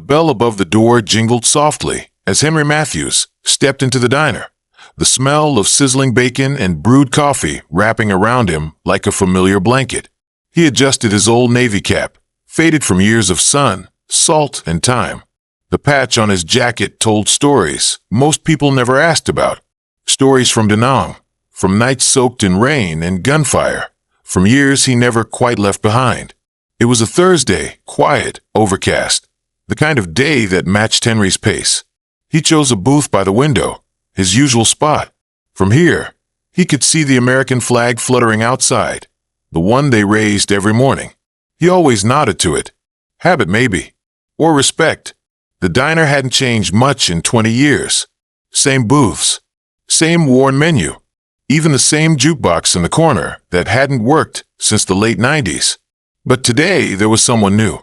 bell above the door jingled softly as Henry Matthews stepped into the diner, the smell of sizzling bacon and brewed coffee wrapping around him like a familiar blanket. He adjusted his old navy cap, faded from years of sun, salt, and time. The patch on his jacket told stories most people never asked about. Stories from Da Nang, from nights soaked in rain and gunfire, from years he never quite left behind. It was a Thursday, quiet, overcast, the kind of day that matched Henry's pace. He chose a booth by the window, his usual spot. From here, he could see the American flag fluttering outside, the one they raised every morning. He always nodded to it. Habit maybe, or respect. The diner hadn't changed much in 20 years. Same booths, same worn menu, even the same jukebox in the corner that hadn't worked since the late 90s. But today there was someone new.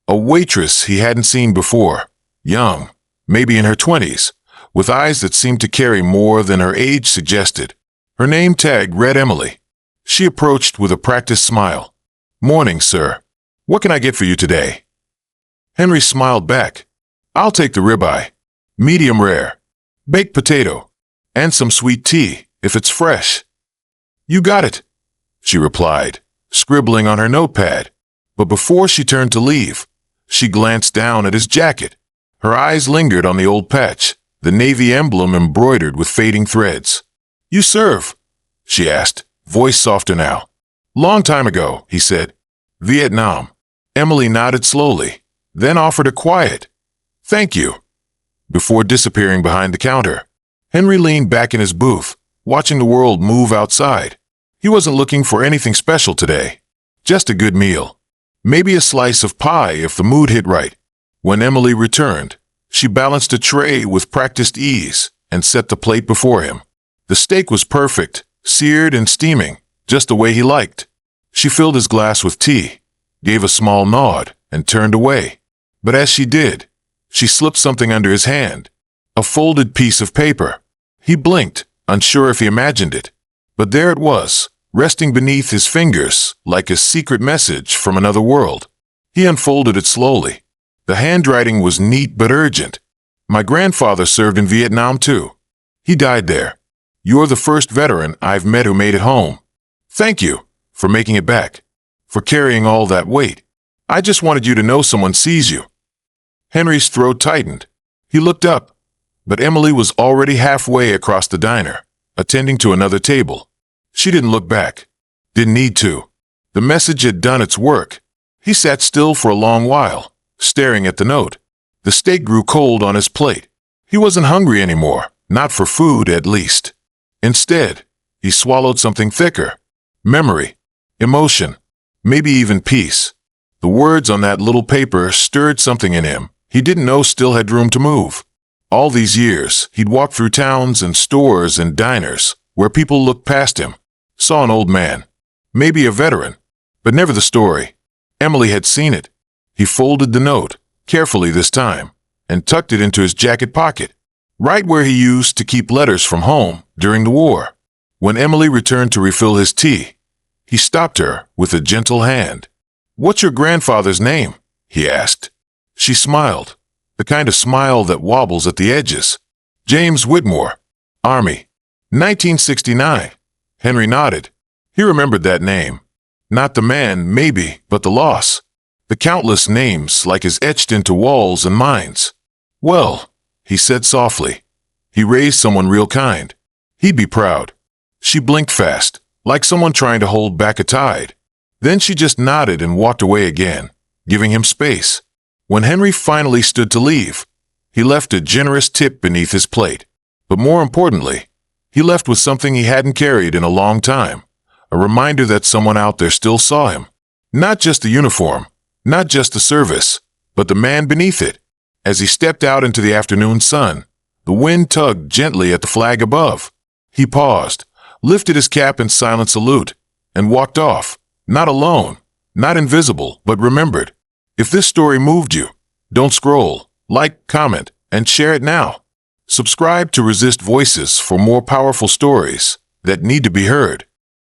A waitress he hadn't seen before, young, maybe in her 20s, with eyes that seemed to carry more than her age suggested. Her name tag read Emily. She approached with a practiced smile. "Morning, sir. What can I get for you today?" Henry smiled back. "I'll take the ribeye, medium rare, baked potato, and some sweet tea, if it's fresh." "You got it," she replied, scribbling on her notepad. But before she turned to leave, she glanced down at his jacket. Her eyes lingered on the old patch, the navy emblem embroidered with fading threads. "You serve?" she asked, voice softer now. "Long time ago," he said. "Vietnam." Emily nodded slowly, then offered a quiet, "Thank you," before disappearing behind the counter. Henry leaned back in his booth, watching the world move outside. He wasn't looking for anything special today, just a good meal. Maybe a slice of pie if the mood hit right. When Emily returned, she balanced a tray with practiced ease and set the plate before him. The steak was perfect, seared and steaming, just the way he liked. She filled his glass with tea, gave a small nod, and turned away. But as she did, she slipped something under his hand, a folded piece of paper. He blinked, unsure if he imagined it. But there it was, resting beneath his fingers like a secret message from another world. He unfolded it slowly. The handwriting was neat but urgent. "My grandfather served in Vietnam too. He died there. You're the first veteran I've met who made it home. Thank you for making it back, for carrying all that weight. I just wanted you to know someone sees you." Henry's throat tightened. He looked up, but Emily was already halfway across the diner, attending to another table. She didn't look back. Didn't need to. The message had done its work. He sat still for a long while, staring at the note. The steak grew cold on his plate. He wasn't hungry anymore, not for food at least. Instead, he swallowed something thicker. Memory, emotion, maybe even peace. The words on that little paper stirred something in him he didn't know still had room to move. All these years, he'd walked through towns and stores and diners where people looked past him, saw an old man, maybe a veteran, but never the story. Emily had seen it. He folded the note, carefully this time, and tucked it into his jacket pocket, right where he used to keep letters from home during the war. When Emily returned to refill his tea, he stopped her with a gentle hand. "What's your grandfather's name?" he asked. She smiled, the kind of smile that wobbles at the edges. "James Whitmore, Army, 1969. Henry nodded. He remembered that name. Not the man, maybe, but the loss. The countless names like as etched into walls and minds. "Well," he said softly, "he raised someone real kind. He'd be proud." She blinked fast, like someone trying to hold back a tide. Then she just nodded and walked away again, giving him space. When Henry finally stood to leave, he left a generous tip beneath his plate. But more importantly, he left with something he hadn't carried in a long time, a reminder that someone out there still saw him. Not just the uniform, not just the service, but the man beneath it. As he stepped out into the afternoon sun, the wind tugged gently at the flag above. He paused, lifted his cap in silent salute, and walked off, not alone, not invisible, but remembered. If this story moved you, don't scroll, like, comment, and share it now. Subscribe to Resist Voices for more powerful stories that need to be heard.